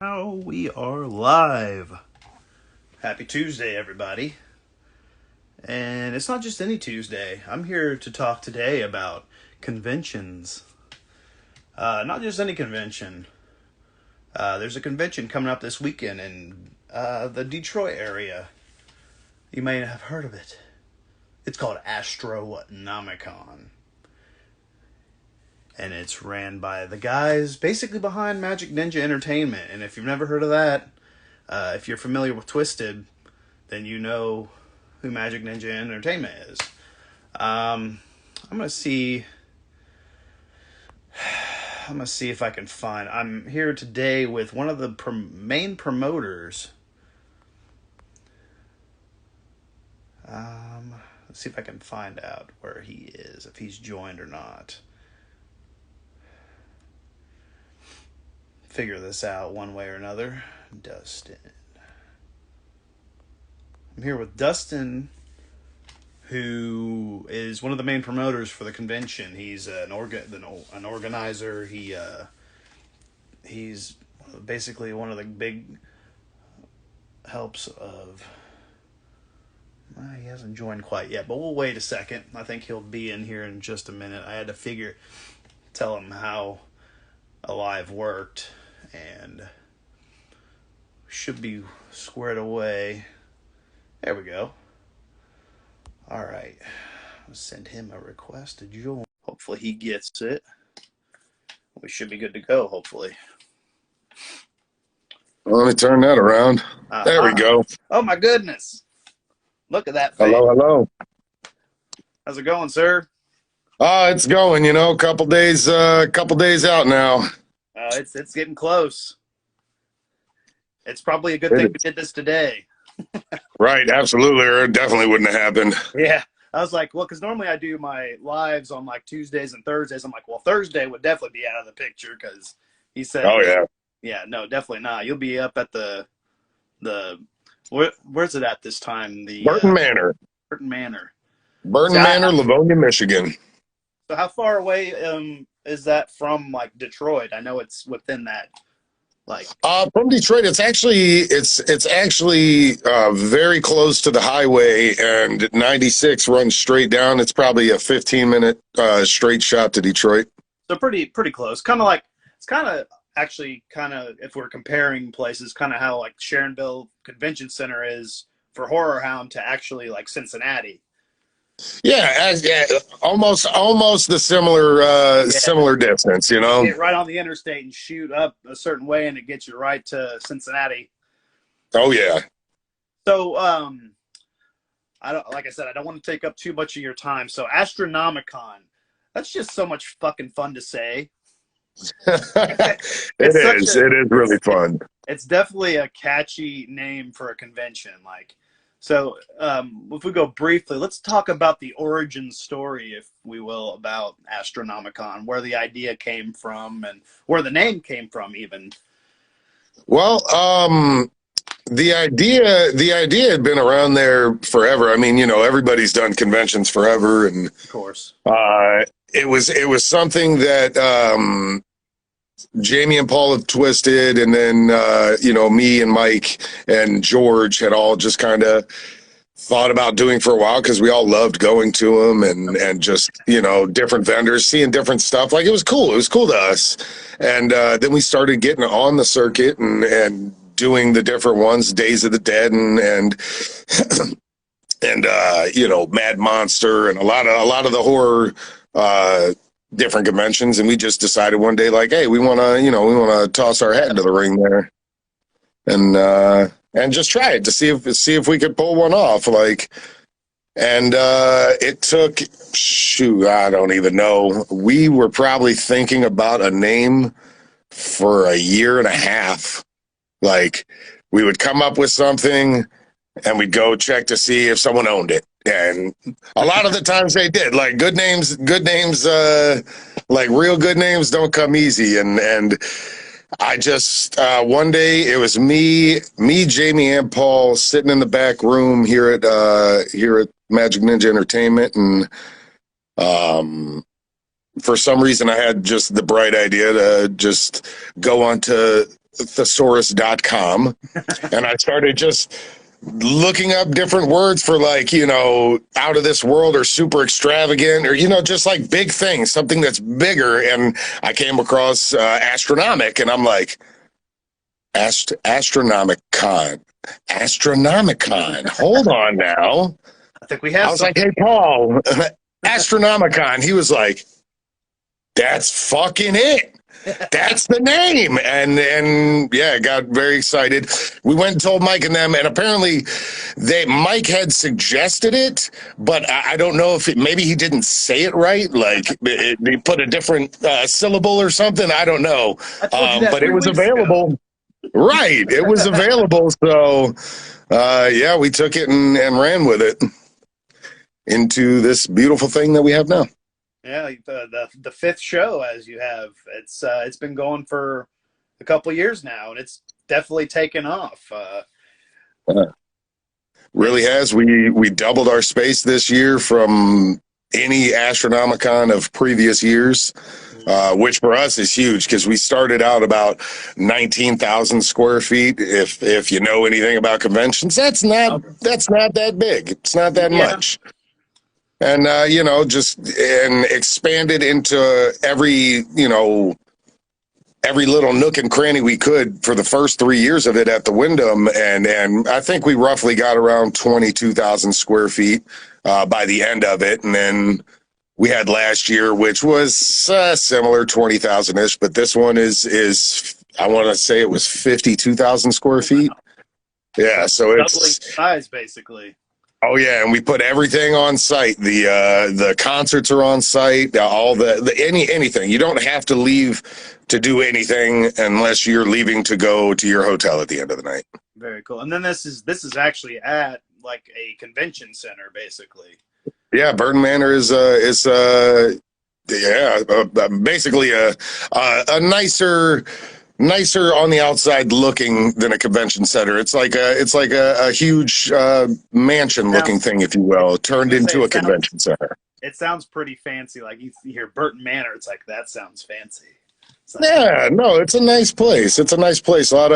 Now we are live. Happy Tuesday, everybody. And it's not just any Tuesday. I'm here to talk today about conventions. Not just any convention. There's a convention coming up this weekend in the Detroit area. You may have heard of it. It's called Astronomicon. And it's ran by the guys basically behind Magic Ninja Entertainment. And if you've never heard of that, if you're familiar with Twisted, then you know who Magic Ninja Entertainment is. I'm gonna see if I can find. I'm here today with one of the main promoters. Let's see if I can find out where he is, if he's joined or not. Figure this out one way or another. Dustin. I'm here with Dustin, who is one of the main promoters for the convention. He's an organizer. He's basically one of the big helps of. He hasn't joined quite yet, but we'll wait a second. I think he'll be in here in just a minute. I had to tell him how Alive worked, and should be squared away. There we go. All right. I'll send him a request to join. Hopefully he gets it. We should be good to go, hopefully. Well, let me turn that around. There we go. Oh, my goodness. Look at that face. Hello. How's it going, sir? It's going, couple days out now. It's getting close. It's probably a good thing we did this today. Right, absolutely, or it definitely wouldn't have happened. Yeah. I was like, well, because normally I do my lives on like Tuesdays and Thursdays. I'm like, well, Thursday would definitely be out of the picture because he said, oh, yeah. Yeah, no, definitely not. You'll be up at the where's it at this time? The Burton Manor. Burton Manor. Burton Manor, Livonia, Michigan. So how far away is that from like Detroit? I know it's within that. Like from Detroit, it's actually very close to the highway, and 96 runs straight down. It's probably a 15-minute straight shot to Detroit. So pretty close. Kind of like it's kind of if we're comparing places, kind of how like Sharonville Convention Center is for Horror Hound to actually like Cincinnati. Yeah, almost the similar distance, You get right on the interstate and shoot up a certain way, and it gets you right to Cincinnati. Oh yeah. So, I don't want to take up too much of your time. So, Astronomicon, that's just so much fucking fun to say. It is really fun. It's definitely a catchy name for a convention, like. So, if we go briefly, let's talk about the origin story, if we will, about Astronomicon, where the idea came from and where the name came from, even. Well, the idea had been around there forever. I mean, everybody's done conventions forever, and of course, it was something that Jamie and Paul have twisted, and then me and Mike and George had all just kind of thought about doing for a while because we all loved going to them and just different vendors, seeing different stuff. Like it was cool to us, and then we started getting on the circuit and doing the different ones, Days of the Dead and Mad Monster and a lot of the horror different conventions, and we just decided one day, like, hey, we want to toss our hat into the ring there and just try it to see if we could pull one off, like. And it took, I don't even know, we were probably thinking about a name for a year and a half. Like, we would come up with something and we'd go check to see if someone owned it. And a lot of the times they did. Like good names, like real good names don't come easy. And I just one day it was me, Jamie, and Paul sitting in the back room here at Magic Ninja Entertainment, and for some reason I had just the bright idea to just go onto thesaurus.com, and I started just looking up different words for, like, out of this world or super extravagant, or, just like big things, something that's bigger. And I came across Astronomic, and I'm like, Astronomicon. Astronomicon. Hold on now. I think we have. I was like, hey, Paul, Astronomicon. He was like, that's fucking it. That's the name. And yeah, got very excited. We went and told Mike and them, and apparently Mike had suggested it, but I don't know if maybe he didn't say it right. Like he put a different syllable or something. I don't know. But it was available. Ago. Right. It was available. So yeah, we took it and ran with it into this beautiful thing that we have now. Yeah, the fifth show, as you have, it's been going for a couple of years now, and it's definitely taken off. Really has. We doubled our space this year from any Astronomicon of previous years, which for us is huge because we started out about 19,000 square feet. If you know anything about conventions, that's not that big. It's not that much. And, and expanded into every little nook and cranny we could for the first 3 years of it at the Wyndham. And I think we roughly got around 22,000 square feet by the end of it. And then we had last year, which was similar, 20,000-ish. But this one is I want to say it was 52,000 square feet. Yeah, so it's doubling size, basically. Oh yeah, and we put everything on site. The concerts are on site. All anything. You don't have to leave to do anything unless you're leaving to go to your hotel at the end of the night. Very cool. And then this is actually at like a convention center, basically. Yeah, Burton Manor is basically a nicer on the outside looking than a convention center. It's like a huge mansion looking thing, if you will, turned into a convention center. It sounds pretty fancy. Like you hear Burton Manor, it's like that sounds fancy. Yeah, no, it's a nice place. It's a nice place. A lot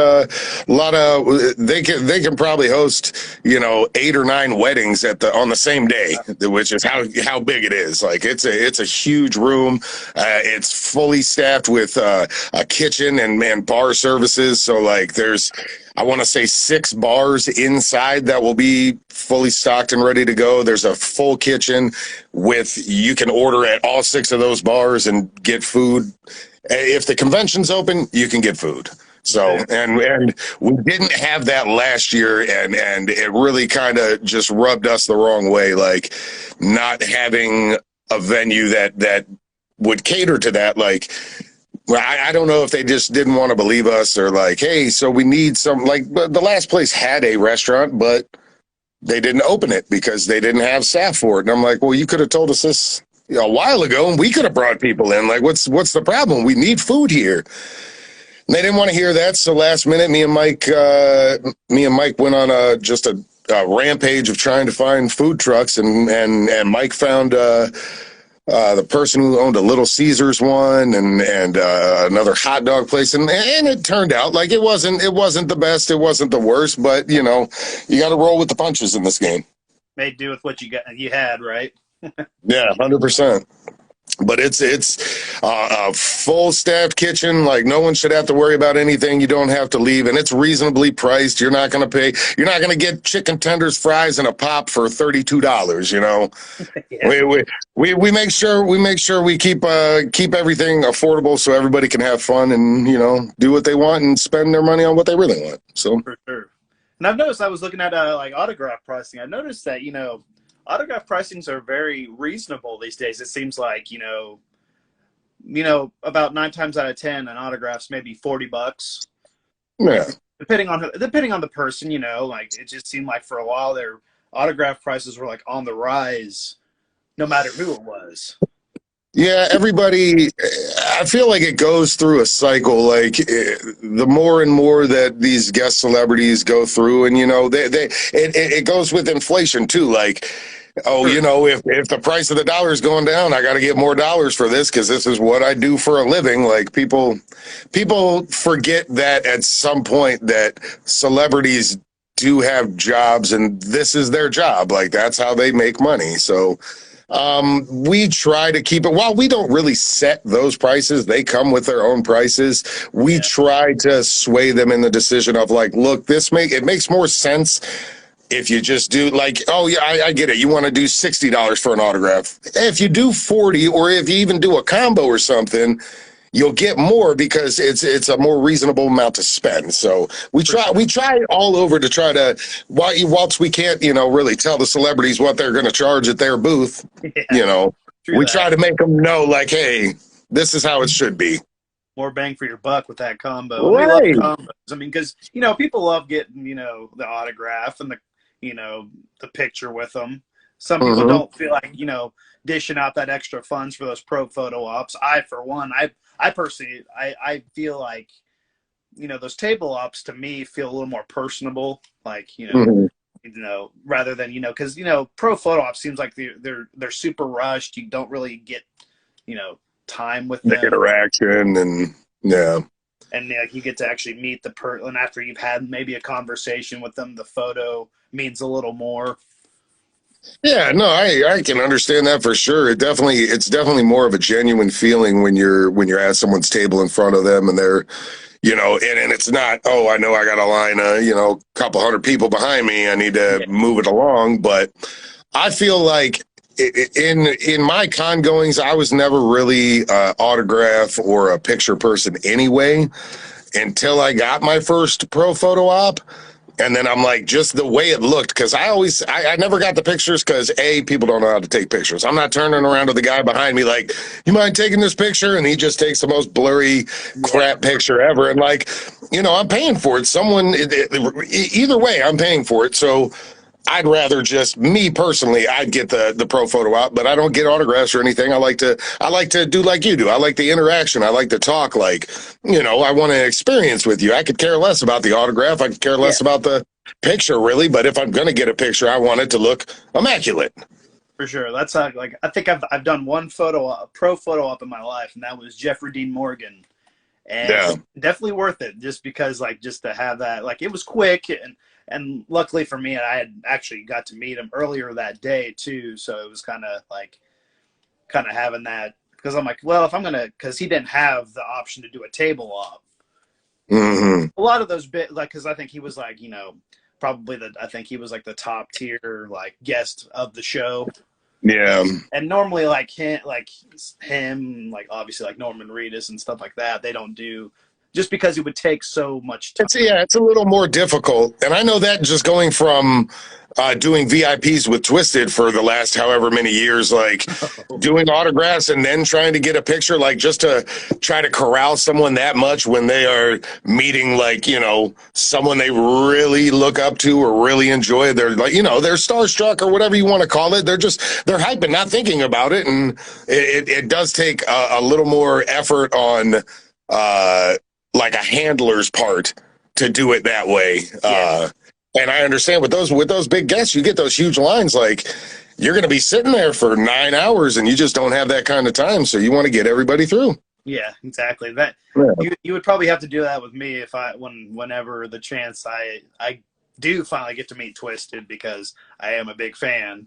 of they can probably host 8 or 9 weddings on the same day, which is how big it is. Like it's a huge room. It's fully staffed with a kitchen and bar services. So like there's, I want to say 6 bars inside that will be fully stocked and ready to go. There's a full kitchen you can order at all 6 of those bars and get food. If the convention's open, you can get food. So, and we didn't have that last year, and it really kind of just rubbed us the wrong way, like not having a venue that would cater to that. Like, I don't know if they just didn't want to believe us, or like, hey, so we need some, like, the last place had a restaurant, but they didn't open it because they didn't have staff for it. And I'm like, well, you could have told us this a while ago, and we could have brought people in. Like, what's the problem? We need food here. And they didn't want to hear that. So last minute, me and Mike went on a rampage of trying to find food trucks, and Mike found the person who owned a Little Caesars one and another hot dog place, and it turned out like it wasn't the best, it wasn't the worst, but you got to roll with the punches in this game. Made do with what you had, right? Yeah, 100%. But it's a full staffed kitchen. Like no one should have to worry about anything. You don't have to leave, and it's reasonably priced. You're not going to get chicken tenders, fries, and a pop for $32. Yeah. We make sure we keep everything affordable so everybody can have fun and do what they want and spend their money on what they really want. So for sure. And I've noticed, I was looking at like autograph pricing. I noticed that autograph pricings are very reasonable these days. It seems like, about 9 times out of 10, an autograph's maybe $40. Yeah. Depending on the person, like it just seemed like for a while their autograph prices were like on the rise, no matter who it was. Yeah, everybody, I feel like it goes through a cycle. Like the more and more that these guest celebrities go through, and it goes with inflation too. Like oh, For if the price of the dollar is going down, I got to get more dollars for this because this is what I do for a living. Like people forget that at some point that celebrities do have jobs and this is their job. Like that's how they make money. So we try to keep it while we don't really set those prices. They come with their own prices. We yeah, try to sway them in the decision of like, look, it makes more sense if you just do like, oh yeah, I get it. You want to do $60 for an autograph. If you do 40, or if you even do a combo or something, you'll get more because it's a more reasonable amount to spend. So for sure. we try all over to try to whilst we can't really tell the celebrities what they're going to charge at their booth. Yeah, You know, true we try that. to make them know like, hey, this is how it should be. More bang for your buck with that combo, and we love Right. combos. I mean, because people love getting the autograph and the picture with them. Some people Mm-hmm. don't feel like dishing out that extra funds for those pro photo ops. I, for one, I personally, I feel like those table ops to me feel a little more personable. Like Mm-hmm. rather than because pro photo ops seems like they're super rushed. You don't really get time with The them, interaction and yeah. and like you get to actually meet the person after you've had maybe a conversation with them. The photo means a little more. Yeah, no, I can understand that for sure. It's definitely more of a genuine feeling when you're at someone's table in front of them and they're and it's not, oh, I know I got a line of, couple hundred people behind me. I need to Yeah, move it along. But I feel like in my con goings, I was never really autograph or a picture person anyway until I got my first pro photo op. And then I'm like, just the way it looked, because I never got the pictures because people don't know how to take pictures. I'm not turning around to the guy behind me like, you mind taking this picture? And he just takes the most blurry yeah, crap picture ever. And like, I'm paying for it. Either way, I'm paying for it. So I'd rather just me personally, I'd get the pro photo out, but I don't get autographs or anything. I like to do like you do. I like the interaction. I like to talk like, I want to experience with you. I could care less about the autograph. I could care yeah, less about the picture really, but if I'm going to get a picture, I want it to look immaculate. for sure. That's how, like, I think I've done one pro photo op in my life, and that was Jeffrey Dean Morgan, and Yeah. definitely worth it just because like just to have that, like, it was quick, and luckily for me, I had actually got to meet him earlier that day too, so it was kind of having that, because I'm like, well, if I'm gonna, because he didn't have the option to do a table op. Hmm. A lot of those bit, like, because I think he was like probably I think he was like the top tier like guest of the show. Yeah. And normally like him, like obviously like Norman Reedus and stuff like that, they don't do, just because it would take so much time. It's a little more difficult, and I know that just going from doing VIPs with Twisted for the last however many years, like doing autographs and then trying to get a picture, like just to try to corral someone that much when they are meeting, like someone they really look up to or really enjoy. They're like they're starstruck or whatever you want to call it. They're hyping, not thinking about it, and it does take a little more effort on. Like a handler's part to do it that way. Yeah, And I understand with those big guests, you get those huge lines. Like you're going to be sitting there for 9 hours, and you just don't have that kind of time. So you want to get everybody through. yeah, exactly. That Yeah. you would probably have to do that with me if whenever the chance I do finally get to meet Twisted, because I am a big fan.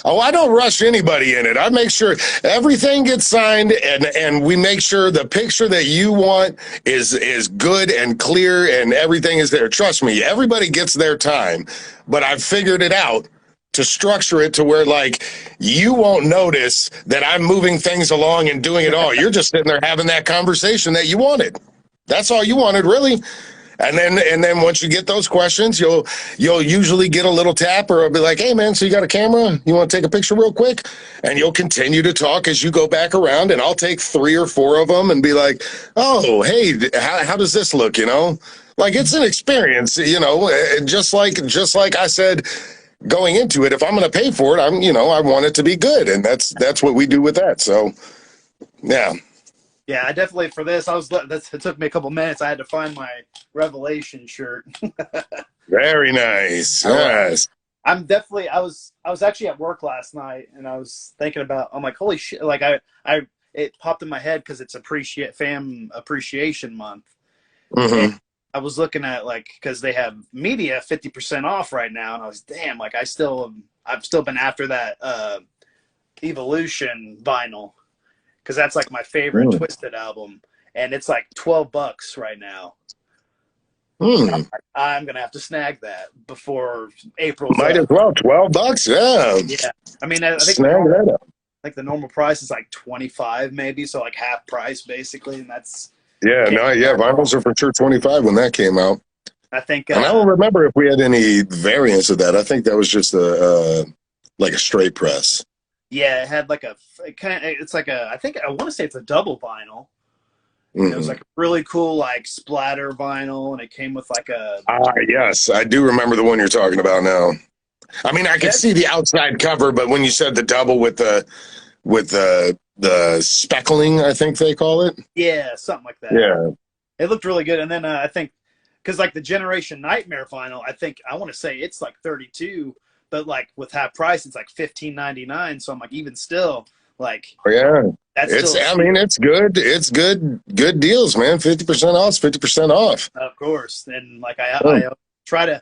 Oh, I don't rush anybody in it. I make sure everything gets signed, and we make sure the picture that you want is good and clear, and everything is there. Trust me, everybody gets their time, but I've figured it out to structure it to where like you won't notice that I'm moving things along and doing it all. You're just sitting there having that conversation that you wanted. That's all you wanted, really. And then once you get those questions, you'll usually get a little tap, or it'll be like, hey man, so you got a camera? You want to take a picture real quick? And you'll continue to talk as you go back around, and I'll take 3 or 4 of them and be like, oh, hey, how does this look? Like it's an experience, just like I said going into it, if I'm going to pay for it, I want it to be good. And that's what we do with that. So yeah. Yeah, I definitely, for this, it took me a couple minutes. I had to find my Revelation shirt. Very nice. I love, Yes. I'm definitely. I was actually at work last night, and I was thinking about. I'm like, holy shit! Like I it popped in my head because it's appreciate Fam Appreciation Month, and Hmm. I was looking at like because they have media 50% off right now, and I was damn like I've still been after that Evolution vinyl because that's like my favorite Mm. Twisted album, and it's like $12 right now. Mm. I'm gonna have to snag that before April's Might as up. well. $12. Yeah. Yeah, I mean, I think Snag that up. the normal price is like 25 maybe, so like half price basically, and that's Yeah, can't no, go yeah, wrong. vinyls are for sure 25 when that came out. I think And I don't remember if we had any variants of that. I think that was just like a straight press. yeah, it had like it's like a I think I want to say it's a double vinyl. And it was Hmm. like a really cool like splatter vinyl, and it came with like a Ah, yes, I do remember the one you're talking about now. I mean, I could yeah, see the outside cover, but when you said the double with the speckling, I think they call it. yeah, something like that. Yeah. It looked really good, and then I think because like the Generation Nightmare vinyl, I think I want to say it's like 32, but like with half price, it's like 15.99. So I'm like, even still, like Oh, yeah. that's still It's, a I mean, steal, it's good. It's good deals, man. 50% off, 50% off. of course. And like Oh,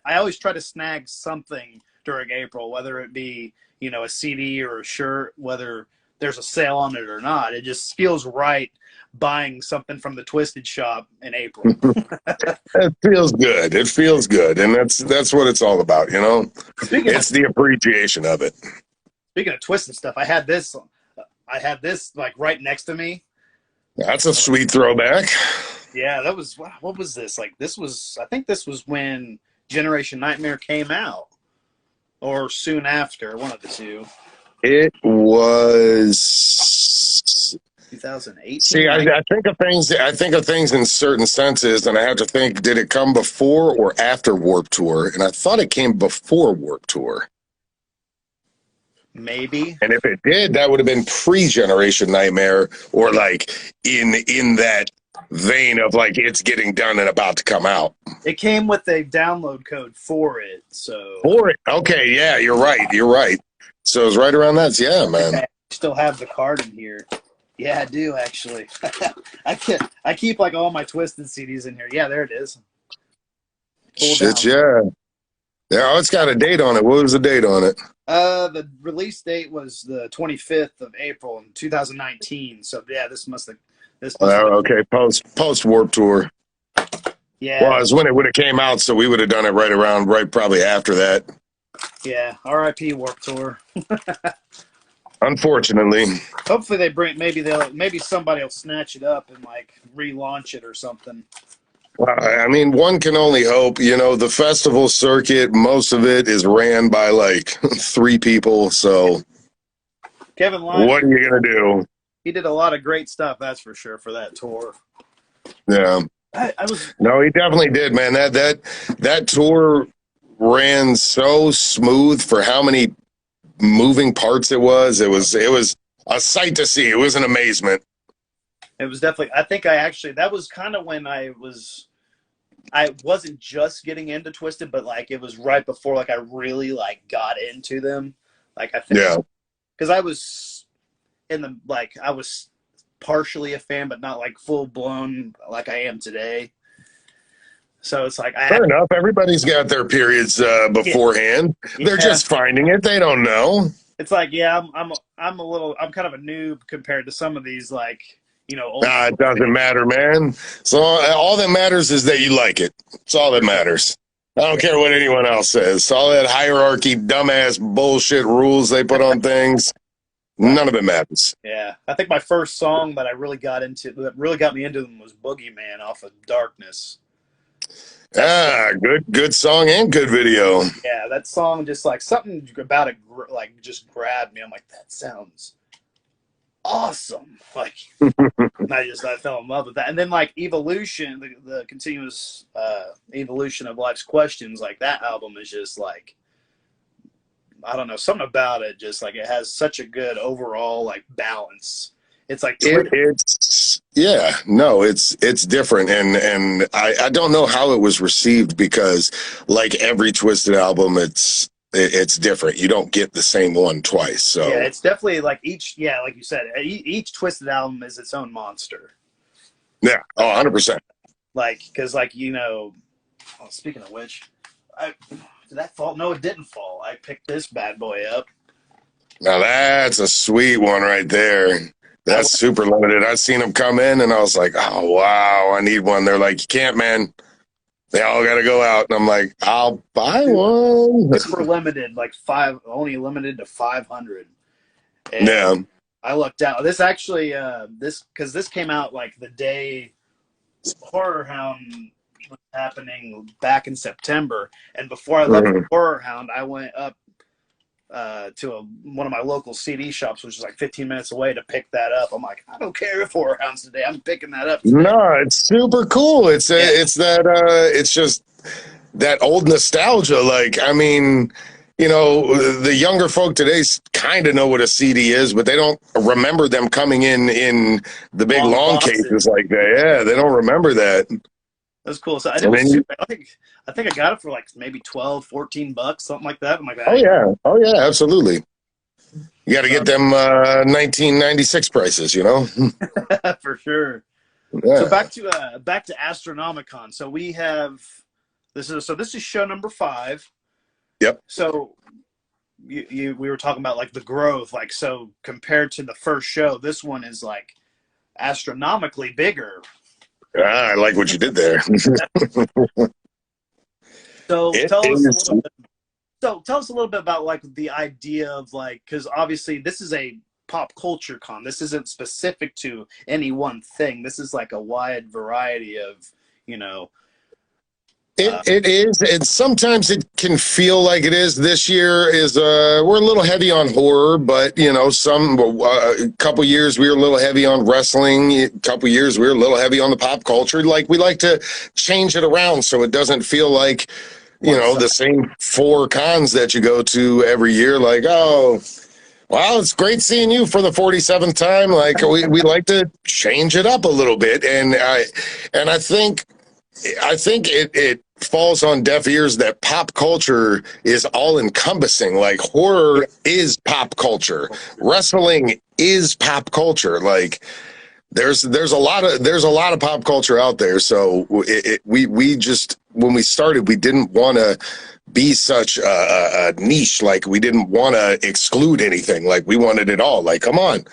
I always try to snag something during April, whether it be a CD or a shirt, whether there's a sale on it or not. It just feels right buying something from the Twisted Shop in April. it feels good. It feels good. And that's what it's all about, you know? Speaking of It's the appreciation of it. speaking of Twisted stuff, I had this like right next to me. That's a sweet throwback. Yeah, that was what was this? Like this was I think this was when Generation Nightmare came out or soon after, one of the two. It was. See, 2018, I think of things. I think of things in certain senses, and I have to think: did it come before or after Warp Tour? And I thought it came before Warp Tour. maybe. And if it did, that would have been pre-Generation Nightmare, or like in that vein of like it's getting done and about to come out. It came with a download code for it, so For it, okay, yeah, you're right. You're right. So it's right around that. Yeah, I think man. I still have the card in here. Yeah, I do actually. I keep like all my Twisted CDs in here. Yeah, there it is. Full Shit, down. yeah. Yeah, oh, it's got a date on it. What was the date on it? The release date was the 25th of April in 2019. So yeah, this must have been Okay, post Warp Tour. yeah, Well, it's when it would have came out, so we would have done it right probably after that. yeah. R.I.P. Warp Tour. Unfortunately, Hopefully maybe somebody will snatch it up and like relaunch it or something. I mean, one can only hope. You know, the festival circuit, most of it is ran by like three people. So, Kevin what Lyman, are you gonna do? he did a lot of great stuff, that's for sure, for that tour. Yeah, I was no, he definitely did, man. That tour ran so smooth for how many moving parts it was. It was a sight to see. It was an amazement. it was definitely I think I actually that was kind of when I wasn't just getting into Twisted, but like it was right before like I really like got into them. Like I think Yeah, because I was I was partially a fan, but not like full blown like I am today. So it's like I fair had enough. Everybody's got their periods yeah, beforehand. They're yeah. just finding it. They don't know. It's like yeah, I'm kind of a noob compared to some of these like old Nah, school it doesn't fans. matter, man. So all that matters is that you like it. That's all that matters. I don't care what anyone else says. All that hierarchy, dumbass bullshit rules they put on things, none of it matters. Yeah, I think my first song that I really got into that really got me into them was Boogeyman off of Darkness. That song, Good song and good video. yeah, that song just like something about it like just grabbed me. I'm like, that sounds awesome. Like I fell in love with that. And then like Evolution, the continuous evolution of life's questions, like that album is just like I don't know, something about it just like it has such a good overall like balance. It's like It's yeah, no, it's different, and I don't know how it was received because like every Twisted album, it's it's different. You don't get the same one twice. Yeah, So it's definitely like like you said, each Twisted album is its own monster. yeah, 100%. Like, because like speaking of which, did that fall? No, it didn't fall. I picked this bad boy up. Now that's a sweet one right there. That's super limited. I've seen them come in, and I was like, oh wow, I need one. They're like, you can't, man. They all got to go out, and I'm like, I'll buy one. Super limited, like only limited to 500. And Yeah. I lucked out. This actually, because this came out like the day Horror Hound was happening back in September, and before I left Horror Hound, I went up to one of my local CD shops, which is like 15 minutes away, to pick that up. I'm like, I don't care if Horror Hound's today. I'm picking that up today. No, it's super cool. It's just that old nostalgia. Like, I mean, the younger folk today kind of know what a CD is, but they don't remember them coming in the big long cases like that. Yeah, they don't remember that. That's cool. So I think I got it for like maybe $12-$14, something like that. I'm like, oh yeah, absolutely. You got to get them 1996 prices, for sure. Yeah. So back to Astronomicon. So we have this is show number 5. Yep. So we were talking about like the growth, like, so compared to the first show, this one is like astronomically bigger. I like what you did there. So tell us a little bit about like the idea of like, because obviously this is a pop culture con. This isn't specific to any one thing. This is like a wide variety of, It is, and sometimes it can feel like it is. This year is we're a little heavy on horror, but a couple years we were a little heavy on wrestling. A couple years we were a little heavy on the pop culture. Like, we like to change it around so it doesn't feel like the same 4 cons that you go to every year. Like, oh, well, it's great seeing you for the 47th time. Like, we like to change it up a little bit, and I think it falls on deaf ears that pop culture is all encompassing. Like, horror is pop culture, wrestling is pop culture. Like, there's a lot of pop culture out there. So we just, when we started, we didn't want to be such a niche. Like, we didn't want to exclude anything. Like, we wanted it all. Like, come on,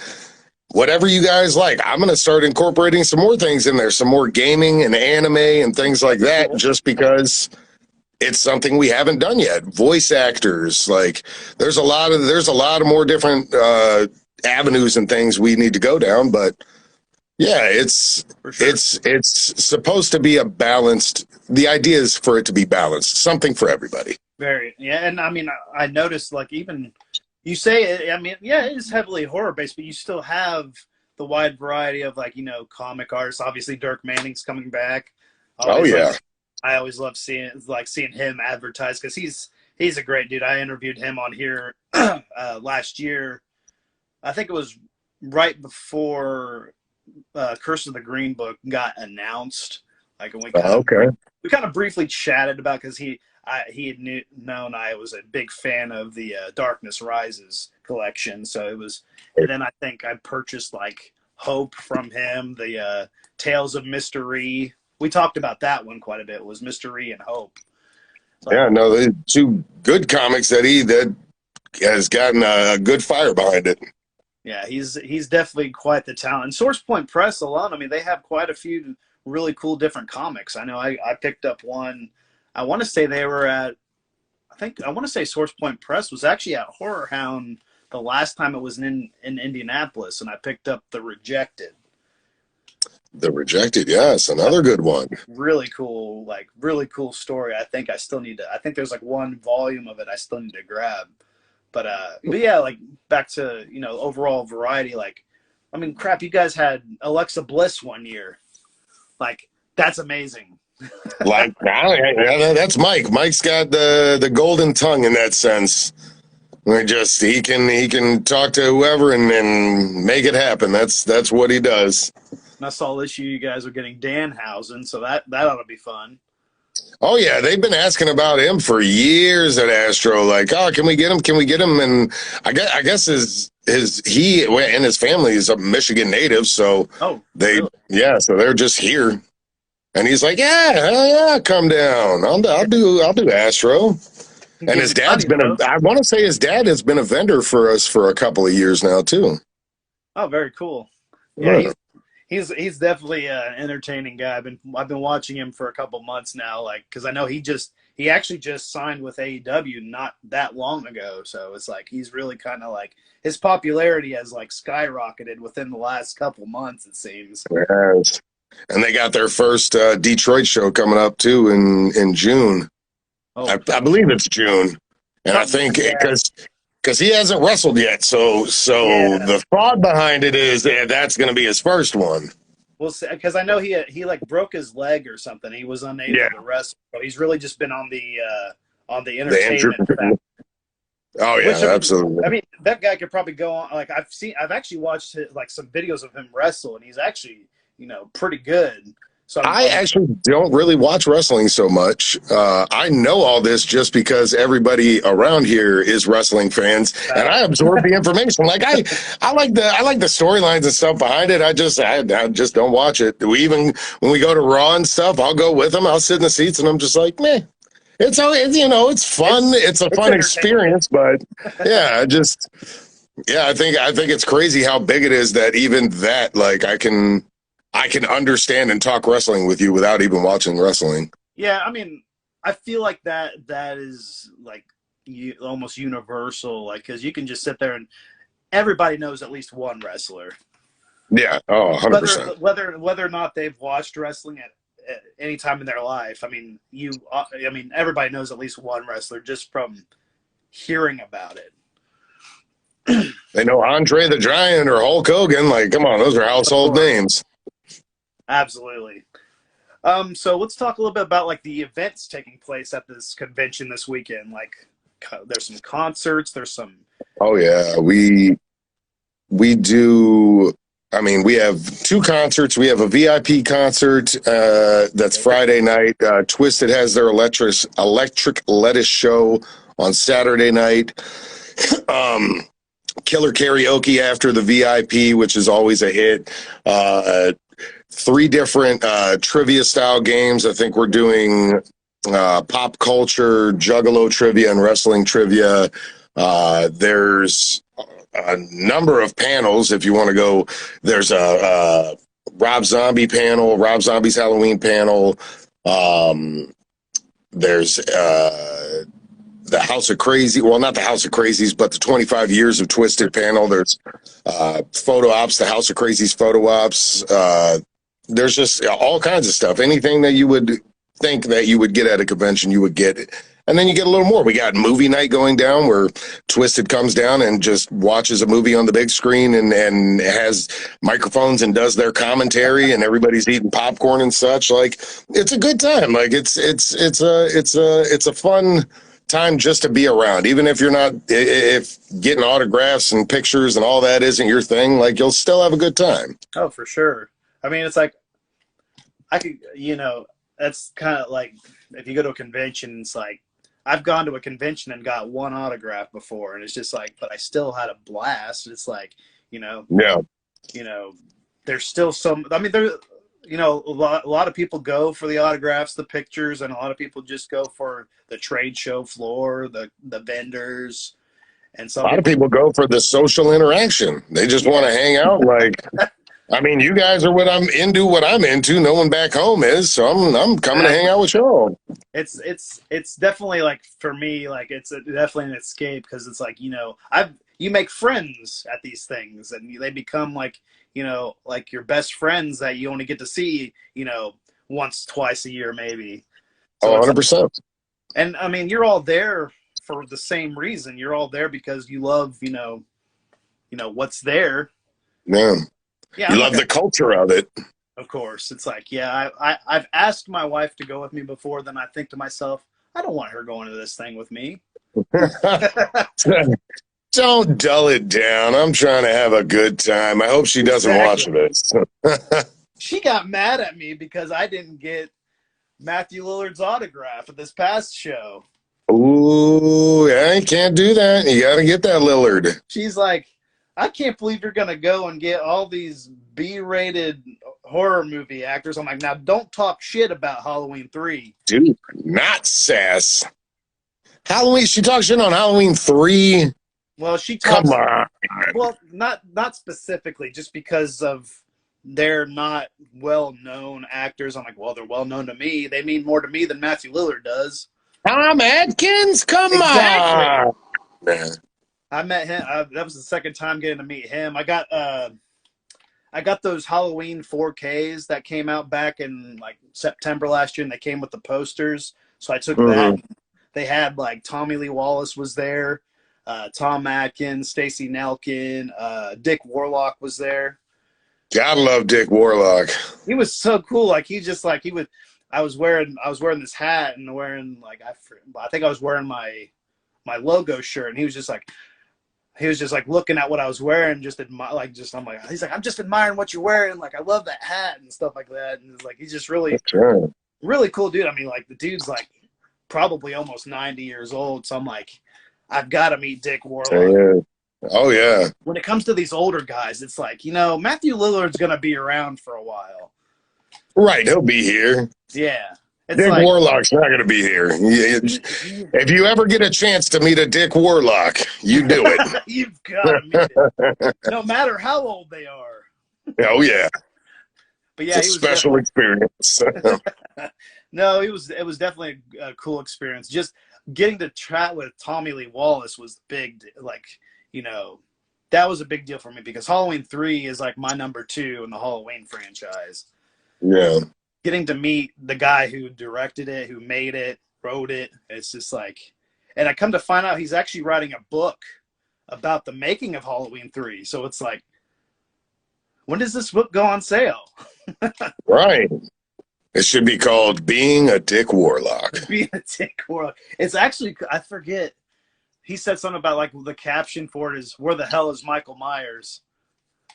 whatever you guys like. I'm going to start incorporating some more things in there, some more gaming and anime and things like that, just because it's something we haven't done yet. Voice actors, like, there's a lot of more different avenues and things we need to go down. But yeah, it's supposed to be a balanced. The idea is for it to be balanced, something for everybody. Very, yeah. And I mean, I noticed, like, even you say it, I mean, yeah, it is heavily horror based, but you still have the wide variety of, like, comic artists. Obviously, Dirk Manning's coming back. I always love seeing him advertised, because he's a great dude. I interviewed him on here last year. I think it was right before Curse of the Green Book got announced. Like, and we kind of briefly chatted about, because he had known I was a big fan of the Darkness Rises collection. So it was, and then I think I purchased like Hope from him, the Tales of Mystery. We talked about that one quite a bit. Was Mystery and Hope. Like, yeah, no, they're 2 good comics that has gotten a good fire behind it. Yeah, he's definitely quite the talent. And Source Point Press alone, I mean, they have quite a few really cool different comics. I know I picked up one. I want to say they were at, I want to say Source Point Press was actually at Horror Hound the last time it was in Indianapolis, and I picked up The Rejected. The Rejected, yes, another good one. Really cool story. I think there's like 1 volume of it I still need to grab. But yeah, like, back to, overall variety. Like, I mean, crap, you guys had Alexa Bliss one year. Like, that's amazing. Like, that's Mike. Mike's got the golden tongue in that sense. He can talk to whoever and make it happen. That's what he does. And I saw this year you guys are getting Danhausen, so that ought to be fun. Oh yeah, they've been asking about him for years at Astro. Like, oh, can we get him? Can we get him? And I guess he and his family is a Michigan native, so Oh, really? so they're just here. And he's like, yeah, hell yeah, come down. I'll do Astro. Can And give his me dad's money, been though. I want to say his dad has been a vendor for us for a couple of years now too. Oh, very cool. Yeah, Yeah. he's definitely an entertaining guy. I've been watching him for a couple months now, like because I know he actually just signed with AEW not that long ago. So it's like he's really kind of like his popularity has like skyrocketed within the last couple months. It seems. Yes. And they got their first Detroit show coming up too in June. Oh, I believe it's June, and I something think like that. because he hasn't wrestled yet, so Yeah. the thought behind it is that that's going to be his first one. Well, because I know he like broke his leg or something. He was unable Yeah, to wrestle. So he's really just been on the the injury. entertainment factor. Oh Which yeah, absolutely. I mean, that guy could probably go on. Like I've actually watched like some videos of him wrestle, and he's actually pretty good. So I actually don't really watch wrestling so much. I know all this just because everybody around here is wrestling fans, and I absorb the information. Like I like the storylines and stuff behind it. I just don't watch it. When we go to Raw and stuff, I'll go with them. I'll sit in the seats, and I'm just like, meh. It's fun. It's a it's fun entertainment. experience, but yeah, I think it's crazy how big it is that even that like I can understand and talk wrestling with you without even watching wrestling. Yeah, I mean, I feel like that is like almost universal. Like because you can just sit there and everybody knows at least one wrestler. Yeah. Oh, whether 100%. whether or not they've watched wrestling at any time in their life. I mean, everybody knows at least one wrestler just from hearing about it. They know Andre the Giant or Hulk Hogan. Like, come on, those are Of household course, names. absolutely. So let's talk a little bit about like the events taking place at this convention this weekend. Like, there's some concerts. There's some. Oh yeah, we do. I mean, we have two concerts. We have a VIP concert that's Friday night. Twisted has their electric lettuce show on Saturday night. um, Killer karaoke after the VIP, which is always a hit. Three different trivia style games. I think we're doing pop culture, juggalo trivia, and wrestling trivia. There's a number of panels if you want to go. There's a Rob Zombie panel, Rob Zombie's Halloween panel. There's the House of Crazy. Well, not the House of Crazies, but the 25 years of Twisted panel. There's photo ops, the House of Crazies photo ops. There's just all kinds of stuff. Anything that you would think that you would get at a convention, you would get it. And then you get a little more. We got movie night going down where Twisted comes down and just watches a movie on the big screen and has microphones and does their commentary and everybody's eating popcorn and such. Like, it's a good time. Like it's a fun time just to be around. Even if you're not, if getting autographs and pictures and all that isn't your thing, like you'll still have a good time. Oh, for sure. I mean, it's like I could, that's kind of like if you go to a convention, it's like I've gone to a convention and got one autograph before, and it's just like, but I still had a blast. It's like, Yeah. there's still some. I mean, a lot of people go for the autographs, the pictures, and a lot of people just go for the trade show floor, the vendors, and A some lot of people. people go for the social interaction. They just want to hang out. Like, I mean, you guys are what I'm into. No one back home is, so I'm coming to hang out with y'all. It's definitely like for me, like definitely an escape because it's like you make friends at these things and they become like like your best friends that you only get to see once twice a year maybe. Oh, So it's 100%. and I mean you're all there for the same reason. You're all there because you love what's there. Yeah. Yeah, You I'm love like the culture of it. of course. It's like, yeah, I've asked my wife to go with me before, then I think to myself, I don't want her going to this thing with me. Don't dull it down. I'm trying to have a good time. I hope she doesn't watch Exactly. this. She got mad at me because I didn't get Matthew Lillard's autograph at this past show. Ooh, yeah, you can't do that. You got to get that Lillard. She's like, I can't believe you're going to go and get all these B-rated horror movie actors. I'm like, now don't talk shit about Halloween 3. Dude, not sass. Halloween, she talks shit on Halloween 3. Well, she talks. Come on. Well, not specifically, just because of they're not well-known actors. I'm like, well, they're well-known to me. They mean more to me than Matthew Lillard does. Tom Atkins, come on. I met him. That was the second time getting to meet him. I got those Halloween 4Ks that came out back in like September last year, and they came with the posters. So I took that. They had like Tommy Lee Wallace was there, Tom Atkins, Stacey Nelkin, Dick Warlock was there. Gotta love Dick Warlock. He was so cool. Like he would. I was wearing this hat and wearing like I think I was wearing my logo shirt, and he was just like looking at what I was wearing, he's like, I'm just admiring what you're wearing. Like, I love that hat and stuff like that. And it's like, he's just really, really cool dude. I mean, like the dude's like probably almost 90 years old. So I'm like, I've got to meet Dick Warlock. Oh yeah. When it comes to these older guys, it's like, Matthew Lillard's going to be around for a while. Right. He'll be here. Yeah. Dick Warlock's not going to be here. If you ever get a chance to meet a Dick Warlock, you do it. You've got to meet it. No matter how old they are. Oh, yeah. But yeah, it's a special experience. No, it was definitely a cool experience. Just getting to chat with Tommy Lee Wallace was big. Like, that was a big deal for me because Halloween 3 is like my number 2 in the Halloween franchise. Yeah. Getting to meet the guy who directed it, who made it, wrote it, it's just like, and I come to find out he's actually writing a book about the making of Halloween 3. So it's like, when does this book go on sale? Right. It should be called Being a Dick Warlock. Being a Dick Warlock. It's actually, I forget, he said something about like the caption for it is, where the hell is Michael Myers?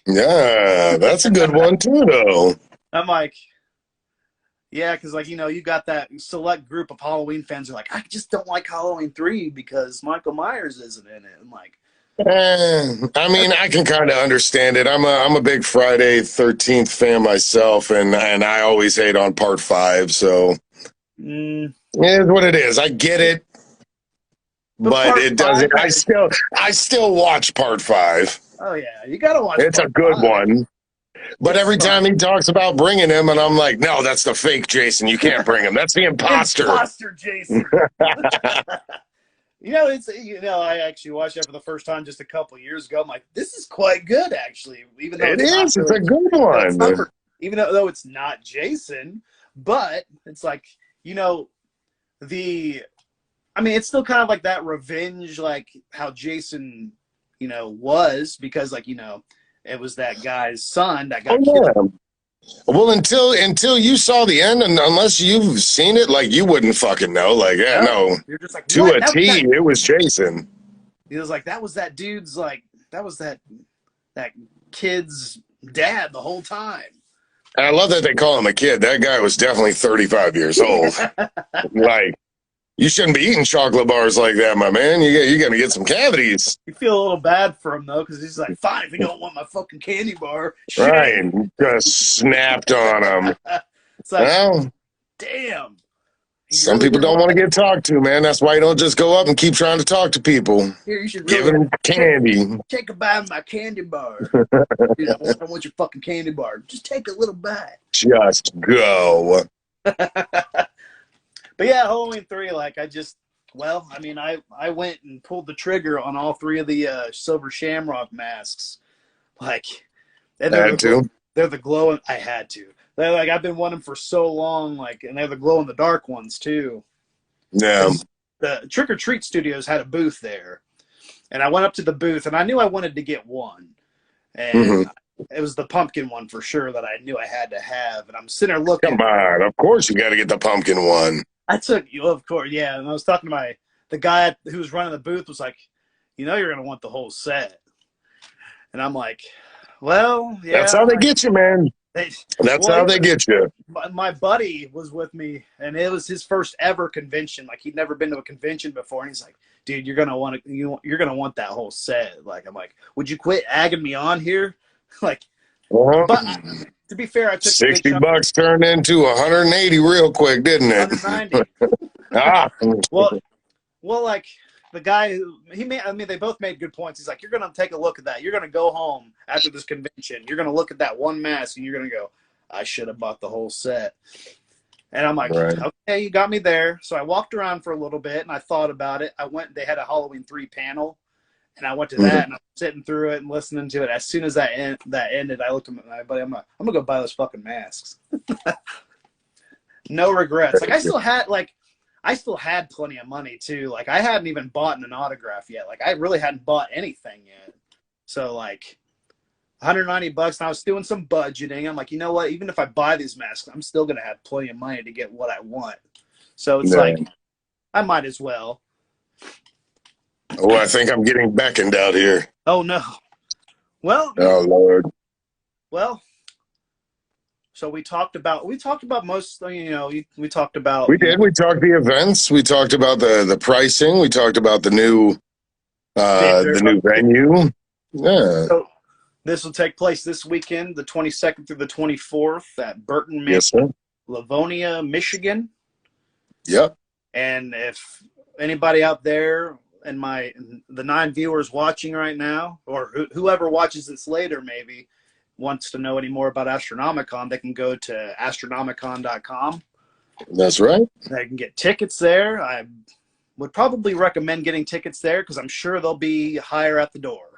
Yeah, that's a good one too, though. I'm like, yeah, because like, you got that select group of Halloween fans who are like, I just don't like Halloween 3 because Michael Myers isn't in it. I'm like, I mean, I can kind of understand it. I'm a big Friday 13th fan myself, and I always hate on part 5. So it is what it is. I get it, but it doesn't. I still watch part 5. Oh yeah, you gotta watch. It's a good one. But every time he talks about bringing him, and I'm like, no, that's the fake Jason. You can't bring him. That's the imposter. Imposter Jason. I actually watched that for the first time just a couple of years ago. I'm like, this is quite good, actually. Even though it's a good one. Even though it's not Jason, but it's like, it's still kind of like that revenge, like how Jason, was, because like, it was that guy's son that got killed. Well, until you saw the end, and unless you've seen it, like you wouldn't fucking know. Like, no. You're just like, to a T, it was Jason. He was like, that was that dude's like, that was that kid's dad the whole time. And I love that they call him a kid. That guy was definitely 35 years old. Like, you shouldn't be eating chocolate bars like that, my man. You're going to get some cavities. You feel a little bad for him, though, because he's like, fine, if you don't want my fucking candy bar. Shit. Right. Just snapped on him. It's like, well, damn. Some people don't want to get talked to, man. That's why you don't just go up and keep trying to talk to people. Here, you should give them candy. Take a bite of my candy bar. Dude, I don't want your fucking candy bar. Just take a little bite. Just go. But yeah, Halloween 3, like I went and pulled the trigger on all 3 of the Silver Shamrock masks. Like, they're the glowing. I had to. They're like, I've been wanting them for so long, like, and they're the glow in the dark ones too. Yeah. The Trick or Treat Studios had a booth there, and I went up to the booth, and I knew I wanted to get one, and it was the pumpkin one for sure that I knew I had to have. And I'm sitting there looking. Come on, of course you got to get the pumpkin one. I took you, of course, yeah. And I was talking to the guy who was running the booth was like, you're gonna want the whole set, and I'm like, well, yeah. That's how they get you, man. They, That's well, how they get you. my buddy was with me, and it was his first ever convention. Like he'd never been to a convention before, and he's like, "Dude, you're gonna want to you're gonna want that whole set." Like I'm like, "Would you quit agging me on here?" Like, Well, but to be fair, I took a good 60 chunk, bucks turned into 180 real quick, didn't it? 190. Ah, Well, like the guy who he made, I mean, they both made good points. He's like, "You're gonna take a look at that. You're gonna go home after this convention. You're gonna look at that one mask, and you're gonna go, I should have bought the whole set." And I'm like, right. okay, you got me there. So I walked around for a little bit and I thought about it. I went, they had a Halloween 3 panel, and I went to that and I'm sitting through it and listening to it. As soon as that ended, I looked at my buddy. I'm like, I'm going to go buy those fucking masks. No regrets. Like I still had plenty of money too. Like I hadn't even bought an autograph yet. Like I really hadn't bought anything yet. So like, $190, and I was doing some budgeting. I'm like, you know what? Even if I buy these masks, I'm still gonna have plenty of money to get what I want. So it's like, I might as well. Oh, I think I'm getting beckoned out here. Oh no. Well, Oh Lord. well. So we talked about most. We talked about. We did. We talked the events. We talked about the pricing. We talked about the new venue. Yeah. So this will take place this weekend, the 22nd through the 24th, at Burton Manor, Yes, sir. Livonia, Michigan. Yep. And if anybody out there and the 9 viewers watching right now, or whoever watches this later maybe, wants to know any more about Astronomicon, they can go to astronomicon.com. That's right. They can get tickets there. I would probably recommend getting tickets there because I'm sure they'll be higher at the door.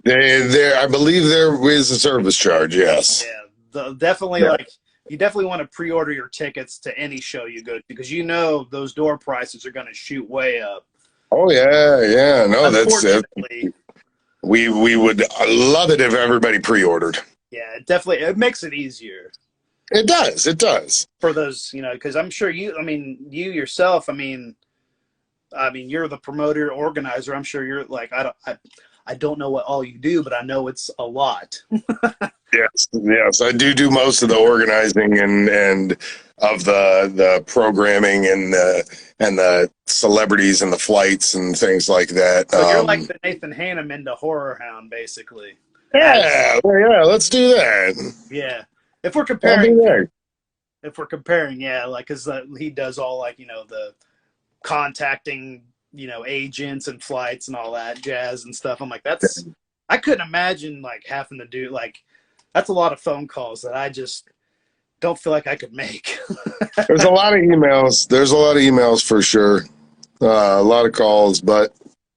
I believe there is a service charge. Yes. Yeah, definitely. Yeah. Like you definitely want to pre-order your tickets to any show you go to because you know those door prices are going to shoot way up. Oh yeah. No, that's it. We would love it if everybody pre-ordered. Yeah, it makes it easier. It does. For those, because I'm sure you yourself, you're the promoter, organizer. I'm sure you're like, I don't know what all you do, but I know it's a lot. Yes. I do most of the organizing and of the programming and the celebrities and the flights and things like that. So you're like the Nathan Hannum into Horror Hound, basically. Yeah. Let's do that. Yeah. If we're comparing, yeah, like because he does all like the contacting agents and flights and all that jazz and stuff. I'm like, I couldn't imagine like having to do like that's a lot of phone calls that I just don't feel like I could make. There's a lot of emails for sure. A lot of calls, but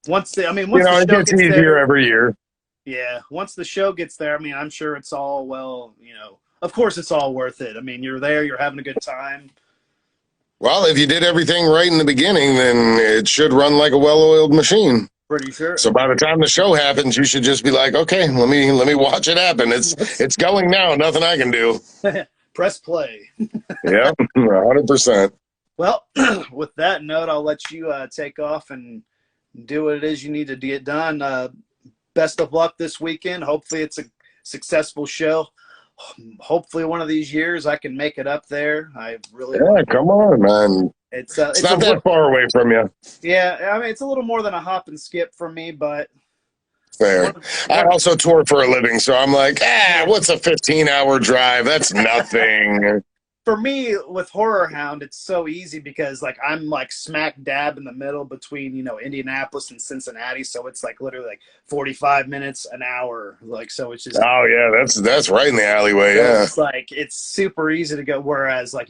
once the it gets easier every year. Yeah, once the show gets there, I'm sure it's all of course it's all worth it. You're there, you're having a good time. Well, if you did everything right in the beginning, then it should run like a well-oiled machine. Pretty sure. So by the time the show happens, you should just be like, okay, let me watch it happen. It's going now. Nothing I can do. Press play. Yeah, 100%. Well, with that note, I'll let you take off and do what it is you need to get done. Best of luck this weekend. Hopefully it's a successful show. Hopefully one of these years I can make it up there. I really come on, man. It's not that far away from you. Yeah, it's a little more than a hop and skip for me, but fair. I also tour for a living, so I'm like, what's a 15-hour drive? That's nothing. For me, with Horror Hound, it's so easy because like I'm like smack dab in the middle between Indianapolis and Cincinnati, so it's like literally like 45 minutes an hour, like so it's just. Oh yeah, that's right in the alleyway. Yeah, it's like it's super easy to go. Whereas like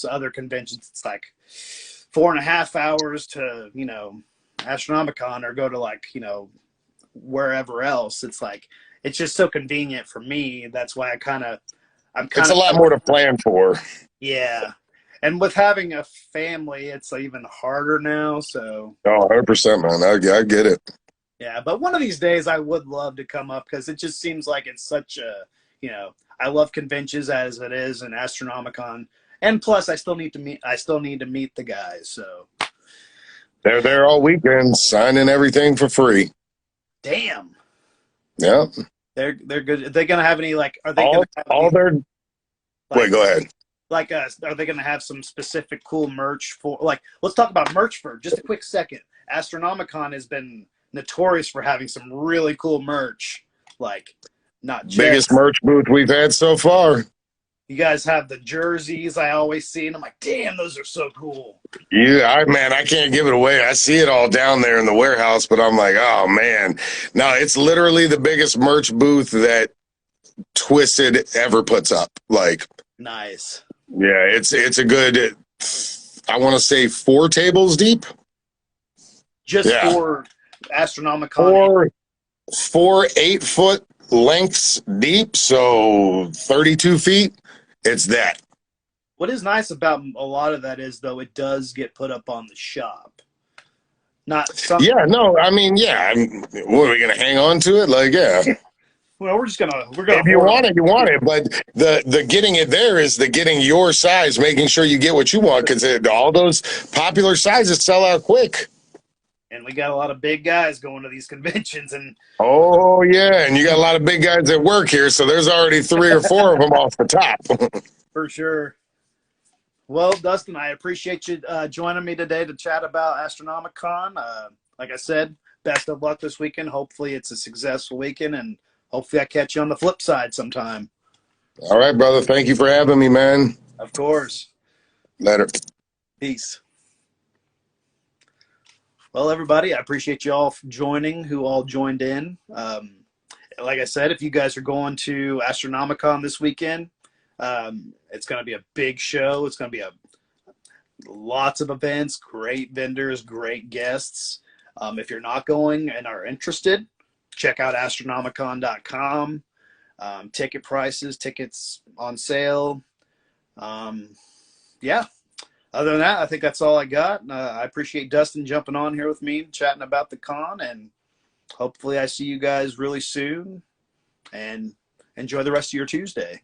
other conventions, it's like 4.5 hours to Astronomicon or go to like wherever else. It's like it's just so convenient for me. That's why it's a lot more to plan for. Yeah. And with having a family, it's even harder now. So. Oh, 100%, man. I get it. Yeah. But one of these days I would love to come up because it just seems like it's such a, I love conventions as it is and Astronomicon. And plus I still need to meet the guys. So. They're there all weekend signing everything for free. Damn. Yeah. They're good. Are they gonna have any like? Are they gonna All have all any their wait, like go ahead. are they gonna have some specific cool merch for like? Let's talk about merch for just a quick second. Astronomicon has been notorious for having some really cool merch. Like, not Biggest just merch booth we've had so far. you guys have the jerseys I always see, and I'm like, damn, those are so cool. Man, I can't give it away. I see it all down there in the warehouse, but I'm like, oh man. No, it's literally the biggest merch booth that Twisted ever puts up. Like, Nice. yeah, it's a good, I want to say 4 tables deep. Just Yeah. for Astronomicon. Four 8 foot lengths deep, so 32 feet. It's that. What is nice about a lot of that is, though, it does get put up on the shop. Not some. Yeah, no, I mean, yeah. What are we gonna hang on to it? Like, yeah. Well, we're gonna If you hoard want them. it, you want it. But the getting it there is the getting your size, making sure you get what you want, because all those popular sizes sell out quick. And we got a lot of big guys going to these conventions, and Oh yeah, and you got a lot of big guys that work here, so there's already 3 or 4 of them off the top. for sure. Well, Dustin, I appreciate you joining me today to chat about Astronomicon. Like I said, best of luck this weekend. Hopefully, it's a successful weekend, and hopefully, I catch you on the flip side sometime. All right, brother. Thank you for having me, man. Of course. Later. Peace. Well, everybody, I appreciate you all joining, who all joined in. Like I said, if you guys are going to Astronomicon this weekend, it's going to be a big show. It's going to be lots of events, great vendors, great guests. If you're not going and are interested, check out astronomicon.com. Ticket prices, tickets on sale. Yeah. Other than that, I think that's all I got. I appreciate Dustin jumping on here with me, chatting about the con, and hopefully I see you guys really soon. And enjoy the rest of your Tuesday.